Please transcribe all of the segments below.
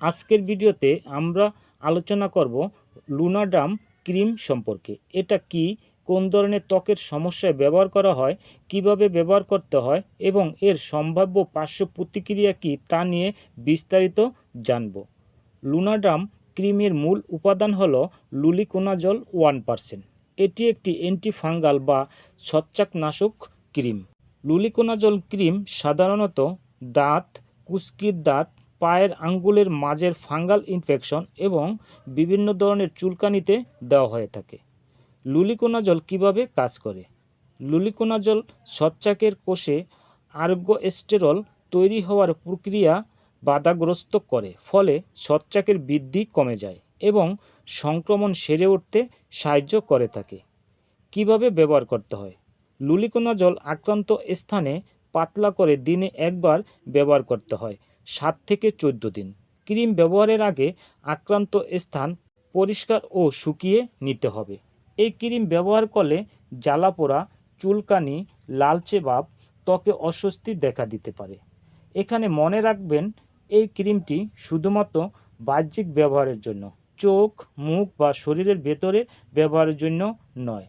আজকের ভিডিওতে আমরা আলোচনা করব লুনাডার্ম ক্রিম সম্পর্কে। এটা কি, কোন ধরনের ত্বকের সমস্যায় ব্যবহার করা হয়, কিভাবে ব্যবহার করতে হয় এবং এর সম্ভাব্য পার্শ্ব প্রতিক্রিয়া কী তা নিয়ে বিস্তারিত জানব। লুনাডার্ম ক্রিমের মূল উপাদান হলো লুলিকোনাজল 1%। এটি একটি অ্যান্টিফাঙ্গাল বা ছত্রাকনাশক ক্রিম। লুলিকোনাজল ক্রিম সাধারণত দাঁত, কুস্কির দাঁত, পায়ের আঙ্গুলের মাঝের ফাঙ্গাল ইনফেকশন এবং বিভিন্ন ধরনের চুলকানিতে দেওয়া হয়ে থাকে। লুলিকোনাজল কিভাবে কাজ করে? লুলিকোনাজল ছত্রাকের কোষে আর্গোস্টেরল তৈরি হওয়ার প্রক্রিয়া বাধাগ্রস্ত করে, ফলে ছত্রাকের বৃদ্ধি কমে যায় এবং সংক্রমণ সেরে উঠতে সাহায্য করে থাকে। কিভাবে ব্যবহার করতে হয়? লুলিকোনাজল আক্রান্ত স্থানে পাতলা করে দিনে একবার ব্যবহার করতে হয় 7 থেকে 14 দিন। ক্রিম ব্যবহারের আগে আক্রান্ত স্থান পরিষ্কার ও শুকিয়ে নিতে হবে। এই ক্রিম ব্যবহার করলে জ্বালাপোড়া, চুলকানি, লালচে ভাব, ত্বকে অস্বস্তি দেখা দিতে পারে। এখানে মনে রাখবেন, এই ক্রিমটি শুধুমাত্র বাহ্যিক ব্যবহারের জন্য, চোখ, মুখ বা শরীরের ভেতরে ব্যবহারের জন্য নয়।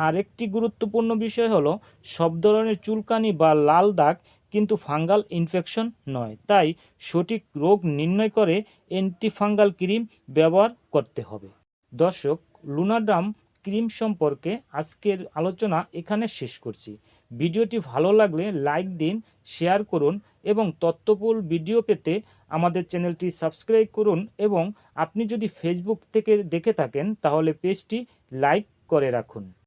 আর একটি গুরুত্বপূর্ণ বিষয় হলো, সব ধরনের চুলকানি বা লাল দাগ কিন্তু ফাঙ্গাল ইনফেকশন নয়, তাই সঠিক রোগ নির্ণয় করে অ্যান্টিফাঙ্গাল ক্রিম ব্যবহার করতে হবে। দর্শক, লুনাডার্ম ক্রিম সম্পর্কে আজকের আলোচনা এখানে শেষ করছি। ভিডিওটি ভালো লাগলে লাইক দিন, শেয়ার করুন এবং তথ্যবহুল ভিডিও পেতে আমাদের চ্যানেলটি সাবস্ক্রাইব করুন এবং আপনি যদি ফেসবুক থেকে দেখে থাকেন তাহলে পেজটি লাইক করে রাখুন।